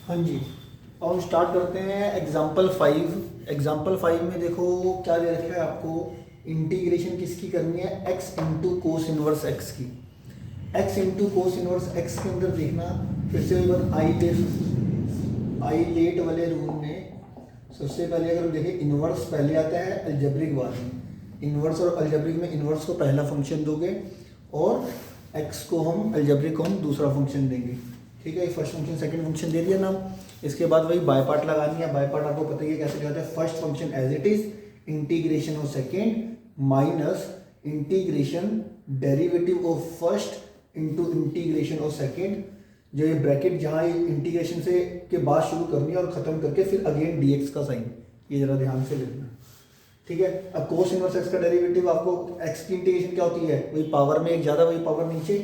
हाँ जी। अब हम स्टार्ट करते हैं एग्जाम्पल 5। एग्जाम्पल 5 में देखो क्या दे रखा है आपको, इंटीग्रेशन किसकी करनी है, x into cos inverse x की। x into cos inverse x के अंदर देखना फिर से वही बात, आई लेट वाले रूल में सबसे पहले अगर हम देखें इनवर्स पहले आता है, अलजेब्रिक बाद में। इनवर्स और अलजेब्रिक में इनवर्स को पहला फंक्शन दोगे और x को हम अलजेब्रिक को हम दूसरा फंक्शन देंगे। ठीक है, फर्स्ट फंक्शन सेकंड फंक्शन दे दिया नाम। इसके बाद वही बाय पार्ट लगानी है। बाय पार्ट आपको पता ही है कैसे जाता है, first function as it is, integration of second minus integration derivative of first into integration of second. जो ये ब्रैकेट जहाँ ये इंटीग्रेशन से के बाद शुरू करनी है और खत्म करके फिर अगेन dx का साइन, ये जरा ध्यान से लिखना। ठीक है, अब कोस इनवर्स एक्स का डेरिवेटिव आपको, एक्स की इंटीग्रेशन क्या होती है, वही पावर में एक ज़्यादा वही पावर नीचे।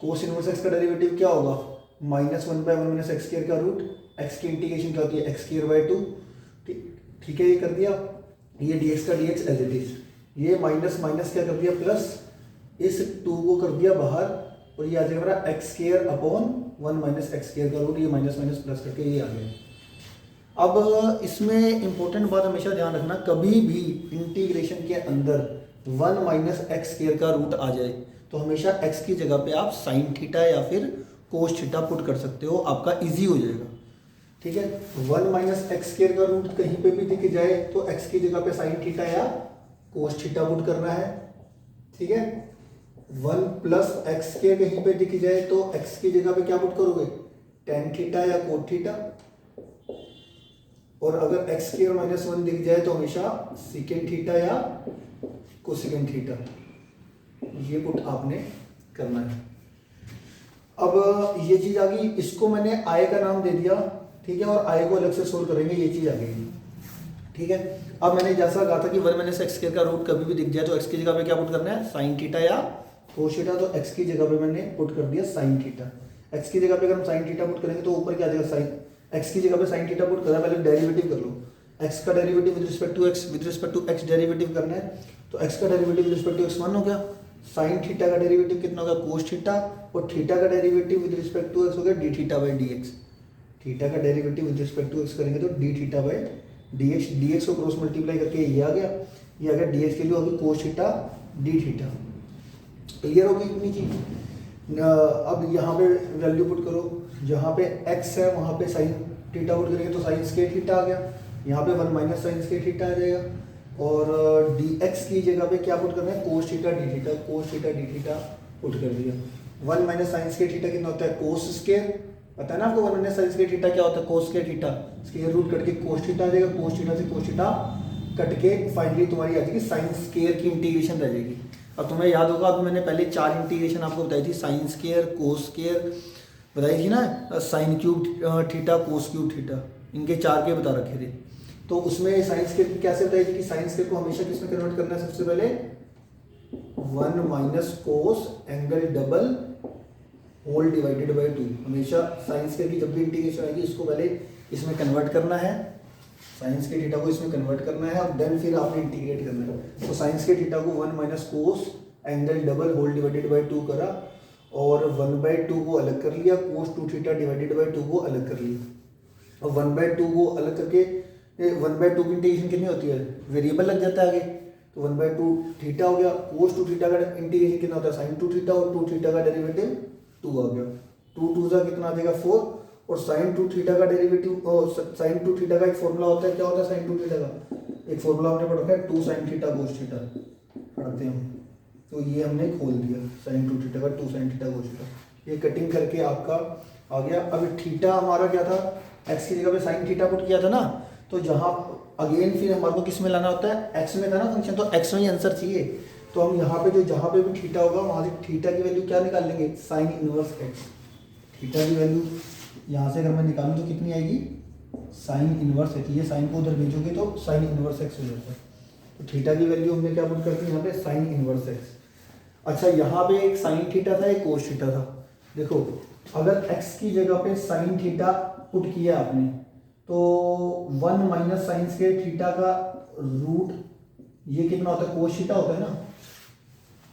कोस इनवर्स एक्स का डेरिवेटिव क्या होगा, -1/1 माइनस एक्स स्क्वायर का रूट। एक्स की इंटीग्रेशन क्या होती है, x²/2। ठीक है, ये कर दिया। ये dx का dx एज इट इज, ये माइनस माइनस क्या कर दिया प्लस, इस 2 को कर दिया बाहर और ये आ जाएगा मेरा x²/1 माइनस x² का रूट। ये माइनस माइनस प्लस करके ये आ गया। अब इसमें इंपॉर्टेंट बात हमेशा ध्यान रखना, कभी भी इंटीग्रेशन के अंदर 1 माइनस x² का रूट आ जाए तो हमेशा x की जगह पे आप साइन थीटा या फिर कोस थीटा पुट कर सकते हो, आपका इजी हो जाएगा। ठीक है, 1 माइनस x² का रूट कहीं पे भी दिख जाए तो x की जगह पे साइन थीटा या कोस थीटा पुट करना है। ठीक है, 1 प्लस x² कहीं पे दिख जाए तो x की जगह पे क्या पुट करोगे, टेन थीटा या कोट थीटा। और अगर x² -1 दिख जाए तो हमेशा सेकेंड थीटा या कोसेकेंड थीटा, ये पुट आपने करना है। अब ये चीज आ गई, इसको मैंने आय का नाम दे दिया। ठीक है, और आय को अलग से सोल्व करेंगे, ये चीज आ गई। ठीक है, अब मैंने जैसा कहा था कि 1 माइनस x² का रूट कभी भी दिख जाए तो x की जगह पे क्या पुट करना है, साइन थीटा या कोस थीटा। तो x की जगह पे मैंने पुट कर दिया साइन थीटा। x की जगह पे अगर हम साइन थीटा पुट करेंगे तो ऊपर क्या आ जाएगा, साइन। x की जगह पे साइन थीटा पुट करना है, पहले डेरिवेटिव कर लो। x का derivative with respect to x derivative करना है। तो x का derivative with respect to x 1 हो गया, साइन थीटा का डेरिवेटिव कितना होगा, कोस थीटा, और थीटा का derivative with respect to x हो गया d theta by D x. Theta का derivative with respect to x करेंगे तो D theta by D x. D x को क्रॉस मल्टीप्लाई करके ये आ गया, ये आ गया डी एक्स की वैल्यू होगी cos theta d theta. Clear होगी इतनी चीज। अब यहाँ पे वैल्यू पुट करो, जहाँ पे x है वहाँ पे साइन थीटा पुट करेंगे तो साइन स्क्वायर थीटा आ गया। यहाँ पे 1 माइनस साइन स्क्वायर थीटा आ जाएगा। और dx की जगह पे क्या पुट करना है, cos theta d theta, cos theta d theta put कर दिया। 1 माइनस साइन स्क्वायर थीटा कितना होता है, कोस स्क्वायर। पता है ना आपको 1 माइनस साइन स्क्वायर थीटा क्या होता है, cos square theta. Square root cut के कोस थीटा आ जाएगा, कोस थीटा से कोस थीटा कट के फाइनली तुम्हारी आ जाएगी साइन स्क्वायर की इंटीग्रेशन रह जाएगी। अब तुम्हें याद होगा, अब मैंने पहले 4 इंटीग्रेशन आपको बताई थी, साइन स्क्वायर, कोस स्क्वायर बताई थी ना, sine cube theta, cos cube theta, इनके 4 के बता रखे थे। तो उसमें साइन स्क्वायर कैसे बताई थी कि साइन स्क्वायर को हमेशा किसमें कन्वर्ट करना है, सबसे पहले 1 minus cos angle double whole divided by 2। हमेशा साइन स्क्वायर की जब भी इंटीग्रेशन आएगी इसको पहले इसमें कन्वर्ट करना है, साइन स्क्वायर थीटा को इसमें कन्वर्ट करना है और देन फिर आपने इंटीग्रेट करना है। तो साइन स्क्वायर थीटा को 1 minus cos angle double whole divided by 2 करा और 1/2 को अलग कर लिया, कोस 2 थीटा डिवाइडेड बाय 2 को अलग कर लिया। और 1/2 को अलग करके 1/2 की इंटीग्रेशन कितनी होती है, वेरिएबल लग जाता है आगे, तो 1/2 थीटा हो गया। कोस 2 थीटा का इंटीग्रेशन कितना होता है, साइन 2 थीटा, और 2 थीटा का डेरिवेटिव 2 आ गया। 2 2 का कितना आ जाएगा 4, और साइन 2 थीटा का डेरिवेटिव, साइन 2 थीटा का एक फॉर्मूला होता है, क्या होता है साइन 2 थीटा का, एक फॉर्मूला हमने पढ़ा है 2 साइन थीटा कोस थीटा, पढ़ते हैं। तो ये हमने खोल दिया, साइन 2 थीटा का 2 साइन थीटा कोस थीटा, ये कटिंग करके आपका आ गया। अब थीटा हमारा क्या था, एक्स की जगह पे साइन थीटा पुट किया था ना, तो जहाँ अगेन फिर हमारे को किस में लाना होता है, एक्स में था ना फंक्शन, तो एक्स में ही आंसर चाहिए। तो हम यहाँ पे जो जहाँ पे भी थीटा होगा वहाँ से थीटा की वैल्यू क्या निकाल लेंगे, साइन इनवर्स एक्स। थीटा की वैल्यू यहाँ से अगर मैं निकालूँ तो कितनी आएगी, साइन इनवर्स एक्स। ये साइन को उधर भेजोगे तो साइन इनवर्स एक्स हो जाता है। तो थीटा की वैल्यू हमने क्या पुट कर दी यहाँ पे, साइन इनवर्स एक्स। अच्छा, यहाँ पे एक साइन थीटा था, एक कोस थीटा था। देखो, अगर एक्स की जगह पे साइन थीटा पुट किया आपने तो 1 माइनस साइन स्क्वायर थीटा का रूट ये कितना होता है, कोस थीटा होता है ना,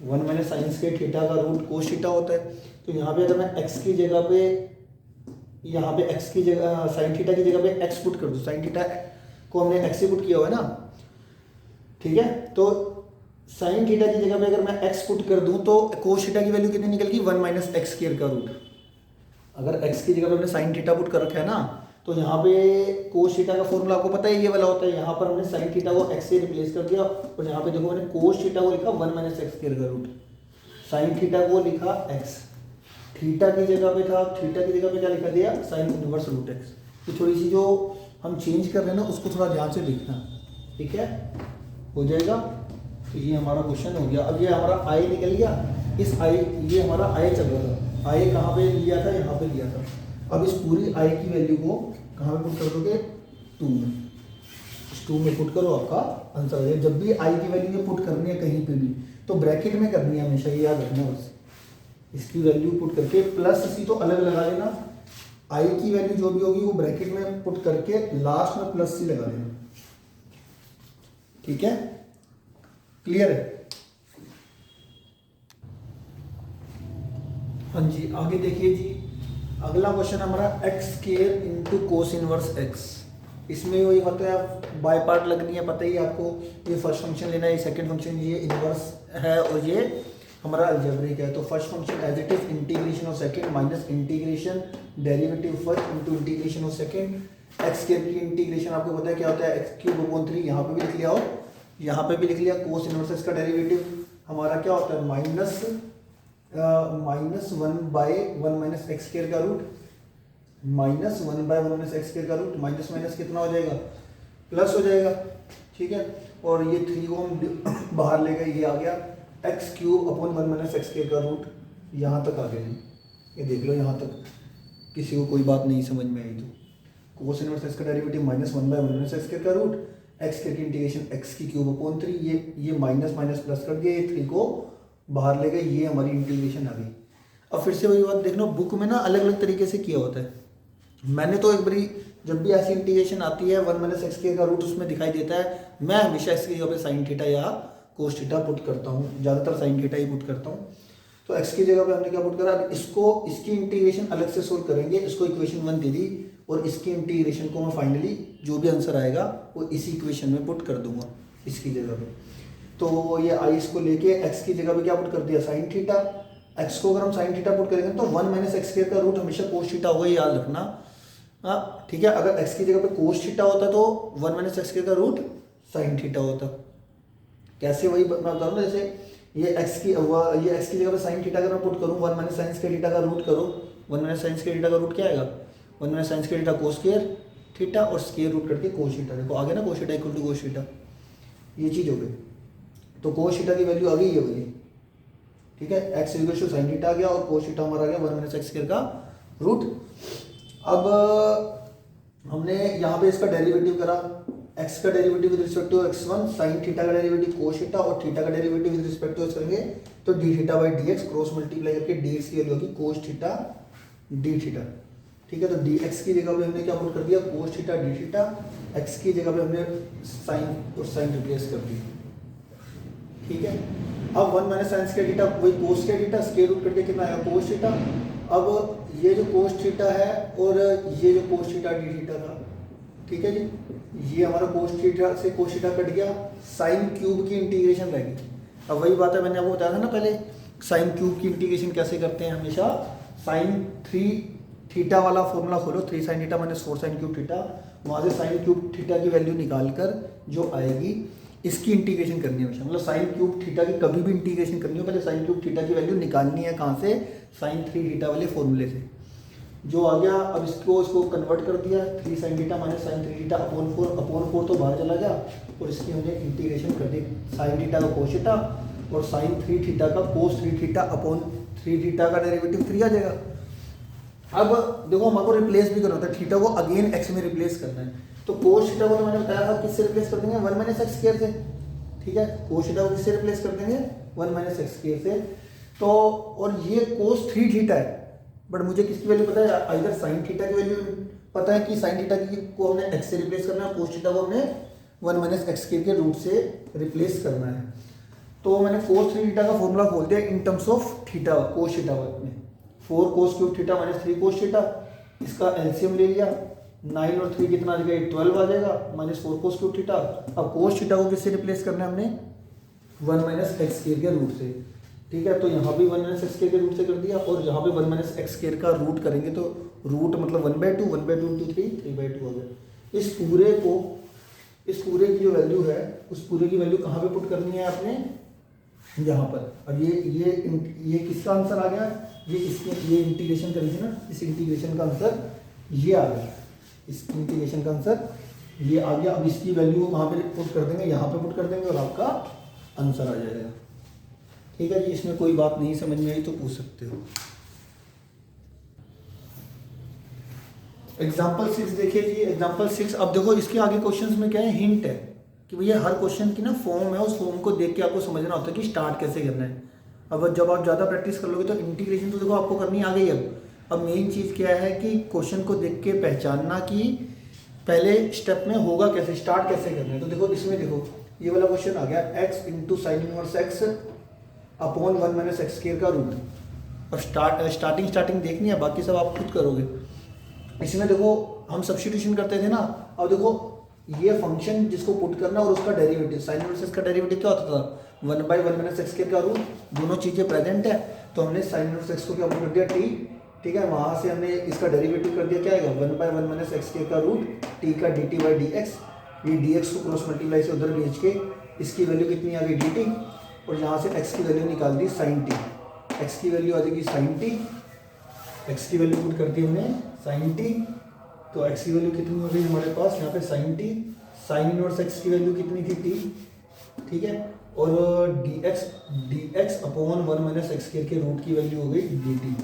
1 माइनस साइन स्क्वायर थीटा का रूट कोस थीटा होता है। तो यहाँ पे अगर मैं x की जगह पे यहाँ पे x की जगह साइन थीटा की जगह पे x पुट कर दूँ, साइन थीटा को हमने x से पुट किया हुआ है ना, ठीक है। तो साइन थीटा की जगह पे अगर मैं x पुट कर दूँ तो कोस थीटा की वैल्यू कितनी निकल गई, 1 माइनस एक्स स्क्वायर का रूट। अगर x की जगह पे हमने साइन थीटा पुट कर रखा है ना, तो यहाँ पे कोस थीटा का फॉर्मूला आपको पता है ये वाला होता है। यहाँ पर हमने साइन थीटा को x से रिप्लेस कर दिया और यहाँ पे देखो मैंने कोस थीटा को लिखा 1 माइनस एक्स स्क्वायर का रूट, साइन थीटा को लिखा x, थीटा की जगह पे था, थीटा की जगह पे क्या लिखा दिया, साइन इनवर्स रूट x। तो थोड़ी सी जो हम चेंज कर रहे हैं ना उसको थोड़ा ध्यान से देखना, ठीक है, हो जाएगा। तो ये हमारा क्वेश्चन हो गया। अब ये हमारा आई निकल गया, इस आई, ये हमारा आई चल रहा था, आई कहाँ पे लिया था, यहाँ पे लिया था। अब इस पूरी आई की वैल्यू को कहाँ पे पुट कर दोगे, 2 में, इस 2 में पुट करो, आपका आंसर हो जाएगा। जब भी आई की वैल्यू पुट करनी है कहीं पे भी तो ब्रैकेट में करनी है हमेशा, ये याद रखना बस। इसकी वैल्यू पुट करके प्लस सी तो अलग लगा लेना, आई की वैल्यू जो भी होगी वो ब्रैकेट में पुट करके लास्ट में प्लस सी लगा लेना, ठीक है, क्लियर है। हाँ जी, आगे देखिए जी, अगला क्वेश्चन हमारा x square into cos inverse x. इसमें वही मतलब बाय पार्ट लगनी है, पता ही आपको, ये फर्स्ट फंक्शन लेना है, ये सेकंड फंक्शन, ये इनवर्स है और ये हमारा अलजेब्रिक है। तो first function as it is integration of second minus integration derivative first into integration of second. X square की इंटीग्रेशन आपको पता है क्या होता है, एक्स क्यूब अपॉन 3, यहाँ पे भी लिख लिया हो, यहाँ पे भी लिख लिया। कोस इनवर्स एक्स का डेरिवेटिव हमारा क्या होता है, minus 1 by 1 minus x square का root, minus 1 by 1 minus x square का रूट, माइनस माइनस कितना हो जाएगा, प्लस हो जाएगा, ठीक है। और ये 3 को हम बाहर ले गए, ये आ गया x cube upon 1 minus x square का रूट, यहाँ तक आ गया। ये देख लो, यहाँ तक किसी को कोई बात नहीं समझ में आई तो कोस इनवर्स एक्स का derivative minus 1 by 1 minus x square का रूट, एक्स स्क्वायर की इंटीग्रेशन एक्स की क्यूब अपॉन 3, ये माइनस माइनस प्लस कर दिया, ये 3 को बाहर ले गए, ये हमारी इंटीग्रेशन आ गई। अब फिर से वही बात देखना, बुक में ना अलग अलग तरीके से किया होता है। मैंने तो एक बारी जब भी ऐसी इंटीग्रेशन आती है 1 माइनस एक्स स्क्वायर का रूट उसमें दिखाई देता है, मैं हमेशा इसकी जगह पे साइन थीटा या कोस थीटा पुट करता हूँ, ज़्यादातर साइन थीटा ही पुट करता हूँ। तो एक्स की जगह पे हमने क्या पुट करा, अब इसको, इसकी इंटीग्रेशन अलग से सोल्व करेंगे, इसको इक्वेशन 1 दे दी और इसकी इंटीग्रेशन को मैं फाइनली जो भी आंसर आएगा वो इसी इक्वेशन में पुट कर दूंगा इसकी जगह पे। तो ये आई इसको लेके एक्स की जगह पे क्या पुट कर दिया, साइन थीटा। एक्स को अगर हम साइन थीटा पुट करेंगे तो 1 माइनस एक्स स्क्वायर का रूट हमेशा कोस थीटा होगा, याद रखना, हाँ ठीक है। अगर एक्स की जगह पे कोस थीटा होता तो 1 माइनस एक्स स्क्वायर का रूट साइन थीटा होता। कैसे, वही मैं बता रहा हूँ, जैसे ये एक्स की जगह पे साइन थीटा अगर मैं पुट करूँ, 1 माइनस साइन स्क्वायर थीटा का रूट करो, 1 माइनस साइन स्क्वायर थीटा का रूट क्या आएगा, 1 minus sine square theta cos square theta और स्क्वायर रूट करके कोस थीटा। देखो आ गया ना, cos theta equal to cos theta, ये चीज़ हो गई। तो कोस थीटा की वैल्यू आ गई ये वाली, ठीक है, X equal to sine theta आ गया और कोस थीटा हमारा आ गया 1 माइनस एक्स स्क्वायर का रूट। अब हमने यहाँ पे इसका डेरिवेटिव करा, एक्स का derivative with respect to x1, sine theta का डेरिवेटिव कोस थीटा और थीटा का derivative with respect to x करेंगे तो D theta by D X, cross multiply करके dx की वैल्यू होगी कोस थीटा डी थीटा, ठीक है। तो dx की जगह पे हमने क्या पुट कर दिया, cos theta d theta, x की जगह पे हमने साइन और साइन रिप्लेस कर दिया, ठीक है। अब 1 माइनस साइन स्क्वायर थीटा वही cos square theta, square root करके कितना आएगा कोस थीटा। अब ये जो कोस थीटा है और ये जो कोस थीटा डी थीटा था, ठीक है जी, ये हमारा कोस थीटा से कोस थीटा कट गया, साइन क्यूब की इंटीग्रेशन रह गई। अब वही बात है, मैंने आपको बताया था ना पहले, साइन क्यूब की इंटीग्रेशन कैसे करते हैं, हमेशा साइन 3 थीटा वाला फॉर्मूला खोलो, 3 sine theta minus 4 sine cube theta, वहाँ से साइन क्यूब थीटा की वैल्यू निकाल कर जो आएगी इसकी इंटीग्रेशन करनी है हमेशा। मतलब साइन क्यूब थीटा की कभी भी इंटीग्रेशन करनी हो, पहले साइन क्यूब थीटा की वैल्यू निकालनी है कहाँ से, साइन 3 थीटा वाले फॉर्मूले से जो आ गया। अब इसको कन्वर्ट कर दिया, 3 sine theta minus sine 3 theta upon 4 तो बाहर चला गया और इसकी हमने इंटीग्रेशन कर दी, साइन थीटा का कोस थीटा और साइन 3 थीटा का कोस 3 थीटा अपॉन 3 थीटा का डेरिवेटिव 3 आ जाएगा। अब देखो हमको रिप्लेस भी करना होता है, थीटा को अगेन एक्स में रिप्लेस करना है। तो कोस थीटा को तो मैंने बताया था किससे रिप्लेस कर देंगे, 1 माइनस एक्स स्क्वायर से, ठीक है। कोस थीटा को किससे रिप्लेस कर देंगे, 1 माइनस एक्स स्क्वायर से। तो और ये कोस 3 थीटा है, बट मुझे किसकी वैल्यू पता है, इधर साइन थीटा की वैल्यू पता है कि साइन थीटा की को हमने एक्स से रिप्लेस करना है, कोस थीटा को हमने 1 माइनस एक्स स्क्वायर के रूट से रिप्लेस करना है। तो मैंने कोस 3 थीटा का फॉर्मूला खोल दिया in terms of theta, cos theta में 4 cos cube theta minus 3 cos theta, इसका एलसीएम ले लिया, 9 और 3 कितना आ जाएगा, 12 आ जाएगा, -4 cos क्यूब थीटा। अब cos थीटा को किससे रिप्लेस करना है हमने, 1 माइनस एक्स स्क्वायर के रूट से, ठीक है। तो यहाँ भी 1 माइनस एक्स स्क्वायर के रूट से कर दिया, और यहाँ पे 1 माइनस एक्स स्क्वायर का रूट करेंगे तो रूट मतलब 1/2, 1/2 इंटू 3, 3/2 हो गया। इस पूरे की जो वैल्यू है, उस पूरे की वैल्यू कहाँ पे पुट करनी है आपने, यहाँ पर। अब ये किसका आंसर आ गया, ये इंटीग्रेशन करेंगे ना, इस इंटीग्रेशन का आंसर ये आ गया, इस इंटीग्रेशन का आंसर ये आ गया। अब इसकी वैल्यू को कहाँ पे पुट कर देंगे, यहाँ पे पुट कर देंगे, और आपका आंसर आ जाएगा, ठीक है जी। इसमें कोई बात नहीं समझ में आई तो पूछ सकते हो। एग्जाम्पल 6 देखिए जी, एग्जाम्पल 6। अब देखो इसके आगे क्वेश्चंस में क्या है, हिंट है कि भैया हर क्वेश्चन की ना फॉर्म है, उस फॉर्म को देख के आपको समझना होता है कि स्टार्ट कैसे करना है। अब जब आप ज़्यादा प्रैक्टिस कर लोगे तो इंटीग्रेशन तो देखो आपको करनी आ गई। अब मेन चीज़ क्या है कि क्वेश्चन को देख के पहचानना कि पहले स्टेप में होगा कैसे, स्टार्ट कैसे करना है। तो देखो इसमें देखो ये वाला क्वेश्चन आ गया, x into sine inverse x upon 1 minus x square का रूट। और स्टार्टिंग देखनी है, बाकी सब आप खुद करोगे। इसमें देखो हम सब्स्टिट्यूशन करते थे ना। अब देखो ये फंक्शन जिसको पुट करना और उसका डेरिवेटिव, साइन इनवर्स का डेरिवेटिव क्या होता था, 1/1 माइनस एक्स स्क्वायर का रूट। दोनों चीज़ें प्रेजेंट है, तो हमने साइन इनवर्स एक्स को क्या पुट कर दिया, टी, ठीक है। वहाँ से हमने इसका डेरिवेटिव कर दिया, क्या आएगा, 1/1 माइनस एक्स स्क्वायर का रूट टी का D T by D x. ये डी एक्स को क्रॉस मल्टीप्लाई से उधर भेज के इसकी वैल्यू कितनी आ गई, डी टी, और यहाँ से एक्स की वैल्यू निकाल दी साइन टी। एक्स की वैल्यू आ जाएगी साइन टी, एक्स की वैल्यू पुट कर दी हमने साइन टी। तो एक्स की वैल्यू कितनी हो गई हमारे पास यहाँ पे, sine t. Sine inverse x की वैल्यू कितनी थी, टी, ठीक है। और d x upon 1 minus x square के रूट की वैल्यू हो गई डी टी,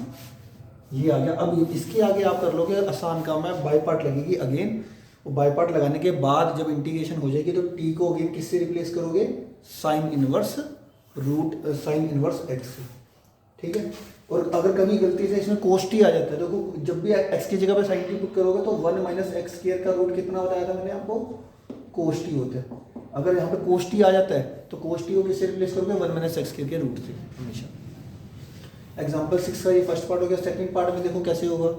ये आ गया। अब इसके आगे आप कर लोगे, आसान काम है, बाय पार्ट लगेगी अगेन। और बाय पार्ट लगाने के बाद जब इंटीग्रेशन हो जाएगी तो टी को अगेन किससे रिप्लेस करोगे, साइन इनवर्स एक्स, ठीक है। और अगर कभी गलती से इसमें कोस टी आ जाता है, देखो जब भी एक्स की जगह पे साइन टी पुट करोगे तो 1 माइनस एक्स स्क्वायर का रूट कितना बताया था मैंने आपको, कोस टी होता है। अगर यहाँ पे कोस टी आ जाता है तो कोस टी को किससे रिप्लेस करोगे, 1 माइनस एक्स स्क्वायर के रूट से हमेशा। एग्जाम्पल 6 का ये फर्स्ट पार्ट हो गया। सेकंड पार्ट में देखो कैसे होगा।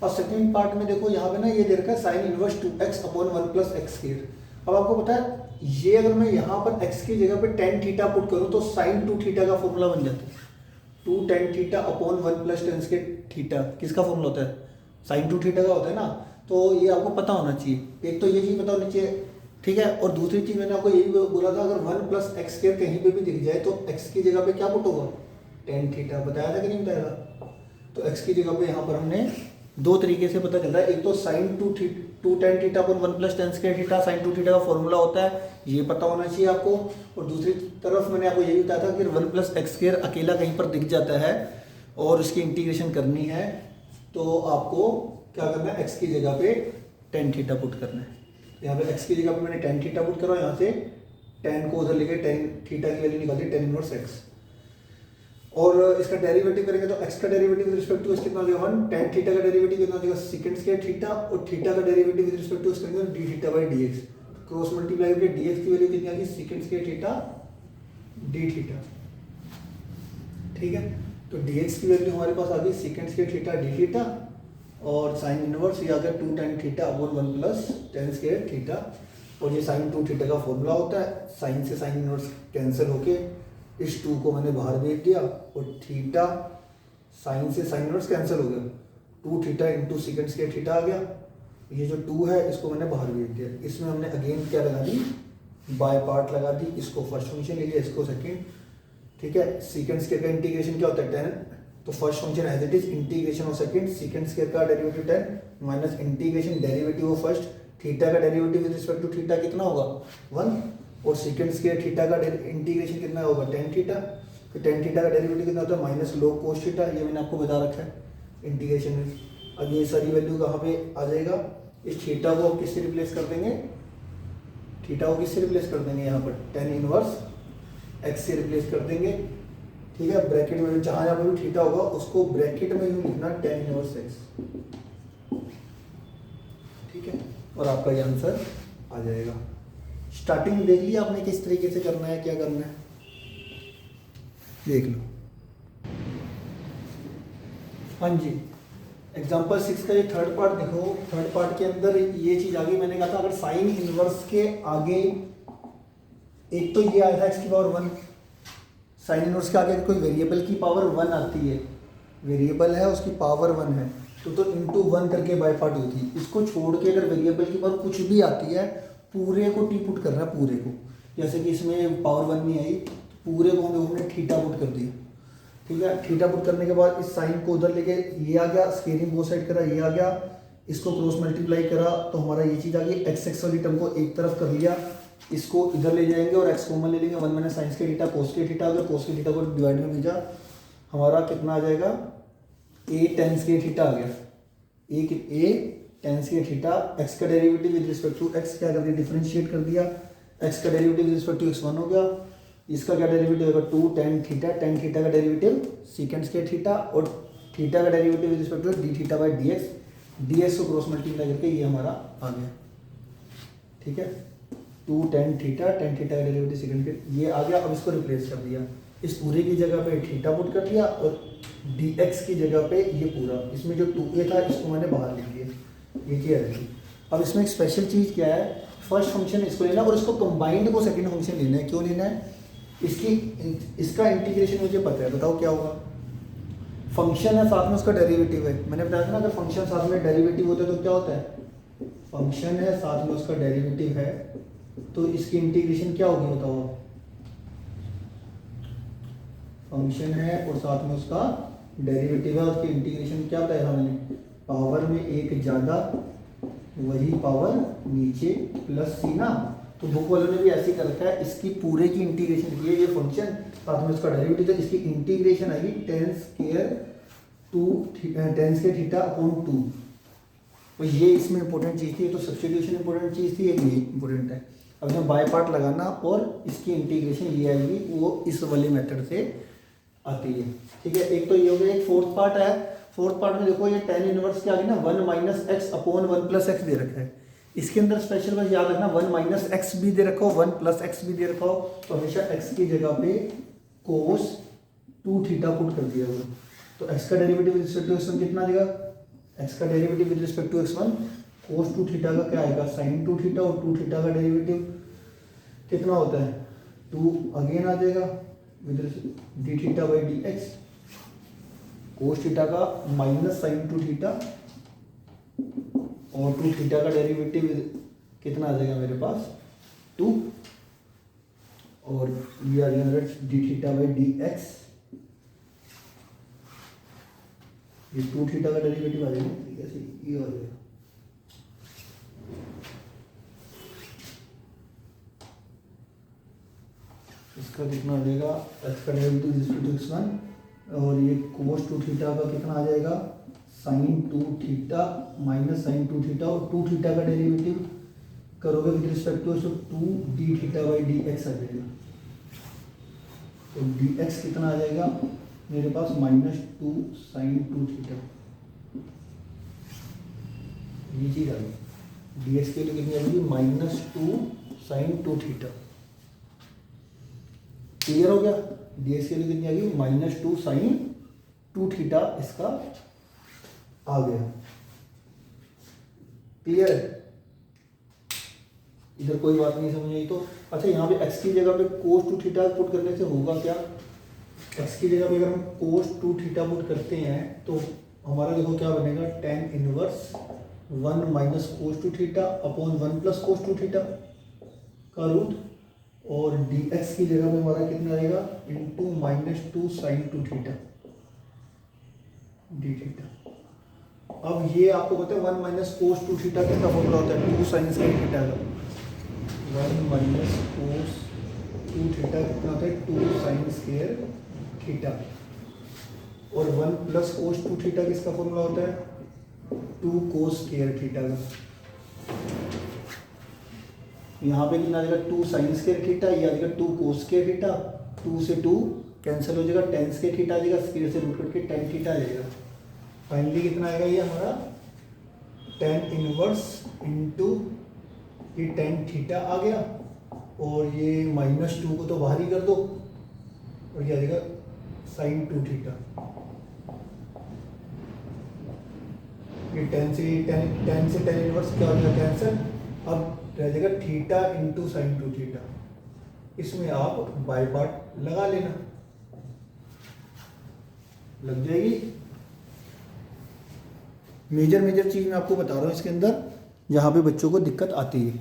और सेकंड पार्ट में देखो यहाँ पे ना ये दे रखा है sine inverse 2x upon 1 plus x square. अब आपको पता है ये अगर मैं यहाँ पर x की जगह पे tan थीटा पुट करूँ तो साइन 2 थीटा का फॉर्मूला बन जाता है। 2 tan theta upon 1 plus tan square theta किसका फॉर्मूला होता है, साइन 2 थीटा का होता है ना। तो ये आपको पता होना चाहिए। एक तो ये चीज़ पता होनी चाहिए, ठीक है। और दूसरी चीज़ मैंने आपको यही बोला था, अगर 1 प्लस एक्स स्क्वायर कहीं पे भी दिख जाए तो x की जगह पे क्या पुट होगा, tan थीटा। बताया था कि नहीं बताया था। तो x की जगह पे यहाँ पर हमने दो तरीके से पता चल रहा है। एक तो साइन 2 tan थीटा पर 1 plus tan square theta, sine 2 theta का फॉर्मूला होता है, ये पता होना चाहिए आपको। और दूसरी तरफ मैंने आपको यही बताया था कि 1 प्लस एक्स स्क्वायर अकेला कहीं पर दिख जाता है और उसकी इंटीग्रेशन करनी है तो आपको क्या करना है, x की जगह पे tan थीटा पुट करना है। यहाँ पे x की जगह पे मैंने tan थीटा पुट करा, यहाँ से tan को उधर लेके tan थीटा की वैल्यू निकाल दी, tan इनवर्स x। और इसका डेरिवेटिव करेंगे तो x का डेरिवेटिव विद रिस्पेक्ट टू कितना हो जाएगा 1, tan थीटा का डेरिवेटिव कितना हो जाएगा सेकंड स्क्वायर थीटा, और थीटा का डेरिवेटिव विद रिस्पेक्ट टू इसका d theta by dx। Cross multiply करके dx की वैल्यू कितनी आ गई, second square theta d theta, ठीक है। तो dx की वैल्यू हमारे पास आ गई second square theta d theta, और साइन इनवर्स ये आ गया 2 tan theta upon 1 plus tan square theta. और ये साइन 2 थीटा का फॉर्मूला होता है, साइन से साइन इनवर्स कैंसिल होके इस 2 को मैंने बाहर भेज दिया, और थीटा साइन से साइन इनवर्स कैंसिल हो गया, 2 theta into second square theta आ गया। ये जो 2 है इसको मैंने बाहर भेज दिया। इसमें हमने अगेन क्या लगा दी, बाय पार्ट लगा दी। इसको फर्स्ट फंक्शन ले लिया, इसको सेकंड, ठीक है। सेकंड स्क्वायर का इंटीग्रेशन क्या होता है, tan। तो first function as it is integration of second square का derivative tan minus integration derivative of first theta का derivative with respect to theta कितना होगा 1, और सेकंड स्क्वायर थीटा का इंटीग्रेशन कितना होगा tan थीटा। फिर tan थीटा का डेरिवेटिव कितना होता है माइनस log cos थीटा, ये मैंने आपको बता रखा है इंटीग्रेशन में। अब ये सारी वैल्यू कहाँ पे आ जाएगा, इस थीटा को किससे रिप्लेस कर देंगे, थीटा को किससे रिप्लेस कर देंगे, यहाँ पर tan इनवर्स x से रिप्लेस कर देंगे, ठीक है। ब्रैकेट में जहाँ जहाँ पे भी थीटा होगा उसको ब्रैकेट में यूँ लिखना tan इनवर्स x, ठीक है। और आपका ये आंसर आ जाएगा। स्टार्टिंग में देख लिया आपने किस तरीके से करना है, क्या करना है, देख लो। हाँ जी, एग्जाम्पल 6 का ये थर्ड पार्ट देखो, थर्ड पार्ट के अंदर ये चीज आ गई। मैंने कहा था अगर साइन इनवर्स के आगे एक तो ये आया था x की पावर 1, साइन इनवर्स के आगे कोई वेरिएबल की पावर 1 आती है, वेरिएबल है उसकी पावर 1 है तो इंटू 1 करके बाय पार्ट होती है। इसको छोड़ के अगर वेरिएबल की पावर कुछ भी आती है पूरे को टी पुट करना है, पूरे को। जैसे कि इसमें पावर 1 नहीं आई तो पूरे को हमने थीटा पुट कर दिया, ठीक है। थीटा पुट करने के बाद इस साइन को उधर लेके ये आ गया, स्केलिंग वो साइड करा, ये आ गया, इसको क्रॉस मल्टीप्लाई करा तो हमारा ये चीज़ आ गई। एक्स एक्स वाली टर्म को एक तरफ कर लिया, इसको इधर ले जाएंगे और एक्स कॉमन ले लेंगे। 1 माइनस साइंस के थीटा कोस के थीटा, अगर कोस के थीटा को डिवाइड में भेजा हमारा कितना आ जाएगा, ए टेंस के थीटा आ गया। ए टेंस के थीटा, एक्स का derivative with respect to x क्या कर दिया, डिफरेंशिएट कर दिया। एक्स का derivative with respect to x 1 हो गया, इसका क्या डेरिवेटिव होगा 2 टेन थीटा, टेन थीटा का डेरिवेटिव सीकेंड के थीटा और थीटा का derivative with respect to d theta by D x, dx को क्रॉस मल्टीप्लाई करके ये हमारा आ गया, ठीक है। 2 टेन थीटा का डेरिवेटिव सेकंड के ये आ गया। अब इसको रिप्लेस कर दिया, इस पूरे की जगह पे थीटा पुट कर दिया और dx की जगह पे ये पूरा, इसमें जो 2a था इसको मैंने बाहर लिख दिया, ये चीज़ आ जाएगी। अब इसमें एक स्पेशल चीज़ क्या है, फर्स्ट फंक्शन इसको लेना और इसको कंबाइंड को सेकंड फंक्शन लेना है। क्यों लेना है, इसका इंटीग्रेशन मुझे पता है, बताओ क्या होगा। फंक्शन है साथ में उसका डेरिवेटिव है, मैंने बताया था ना अगर फंक्शन साथ में डेरिवेटिव होता है तो क्या होता है, फंक्शन है साथ में उसका डेरिवेटिव है तो इसकी इंटीग्रेशन क्या होगी बताओ। फंक्शन है और साथ में उसका डेरिवेटिव है, उसकी इंटीग्रेशन क्या बताया था मैंने, पावर में एक ज़्यादा वही पावर नीचे प्लस सी ना। तो बुक वालों ने भी ऐसे कर रखा है, इसकी पूरे की इंटीग्रेशन की है, ये फंक्शन साथ में उसका डेरिवेटिव है, इसकी इंटीग्रेशन आएगी टेन स्क्वायर थीटा अपॉन 2। तो ये इसमें इंपॉर्टेंट चीज़ थी, तो सब्स्टिट्यूशन इंपॉर्टेंट चीज़ थी, एक ये इंपॉर्टेंट है। अब इसमें बाय पार्ट लगाना और इसकी इंटीग्रेशन ये आएगी, वो इस वाले मेथड से आती है, ठीक है। एक तो ये हो गया, एक फोर्थ पार्ट है। फोर्थ पार्ट में देखो ये टेन इनवर्स क्या आ गई ना, 1 minus x upon 1 plus x दे रखा है। इसके अंदर स्पेशल बात याद रखना, 1 माइनस एक्स भी दे रखा हो 1 प्लस एक्स भी दे रखा हो तो हमेशा एक्स की जगह पे कोस 2 थीटा पुट कर दिया होगा। तो एक्स का derivative with respect to x 1 कितना देगा, एक्स का derivative with respect to x 1 cos 2 theta का क्या आएगा साइन 2 थीटा, और 2 थीटा का डेरिवेटिव कितना होता है 2 अगेन आ जाएगा with D theta by D x, cos theta का माइनस साइन 2 थीटा और 2 थीटा का डेरिवेटिव कितना आ जाएगा मेरे पास 2, और ये आ जाएगा D theta by D x, ये 2 थीटा का डेरिवेटिव आ जाएगा, कैसे ये आ जाएगा इसका कितना आ जाएगा एक्स का डेरिवेटिव इक्वल टू x1 और ये कोस 2 थीटा का कितना आ जाएगा sine 2 theta minus sine 2 theta, और 2 थीटा का डेरिवेटिव करोगे with respect to 2 d theta by D x आ जाएगा। तो डी एक्स कितना आ जाएगा मेरे पास -2 साइन 2 थीटा, ये चीज आ गई। डी एक्स के लिए कितनी आ जाएगी -2 साइन 2 थीटा, क्लियर हो गया। डी एक्स के लिए कितनी आ गई -2 साइन 2 थीटा, इसका आ गया, क्लियर है। इधर कोई बात नहीं समझ आई तो अच्छा, यहाँ पे x की जगह पे cos 2 थीटा पुट करने से होगा क्या, x की जगह पे अगर हम cos 2 थीटा पुट करते हैं तो हमारा देखो क्या बनेगा tan inverse 1 minus cos 2 theta upon 1 plus cos 2 theta का रूट, और dx की जगह में हमारा कितना आएगा into -2 sine 2 theta d theta. अब ये आपको पता है 1 माइनस cos 2 थीटा किसका फॉर्मूला होता है 2 साइन स्क्वायर थीटा का, 1 माइनस cos 2 थीटा कितना होता है 2 साइन स्क्वायर थीटा, और 1 प्लस cos 2 थीटा किसका फॉर्मूला होता है 2 cos स्क्वायर थीटा का। यहाँ पे कितना आ जाएगा 2 साइन स्क्वायर थीटा, ये आ जाएगा 2 cos स्क्वायर थीटा, 2 से 2 कैंसिल हो जाएगा, tan स्क्वायर थीटा आ जाएगा, स्क्वायर से रूट करके tan थीटा आ जाएगा। फाइनली कितना आएगा ये हमारा tan इनवर्स इंटू ये tan थीटा आ गया, और ये -2 को तो बाहर ही कर दो और ये आ जाएगा साइन 2 थीटा। ये टेन से टेन इनवर्स क्या हो जाएगा, कैंसिल। अब रह जाएगा theta into sine to theta, इसमें आप बाय पार्ट लगा लेना, लग जाएगी। मेजर चीज मैं आपको बता रहा हूं इसके अंदर, जहां पे बच्चों को दिक्कत आती है।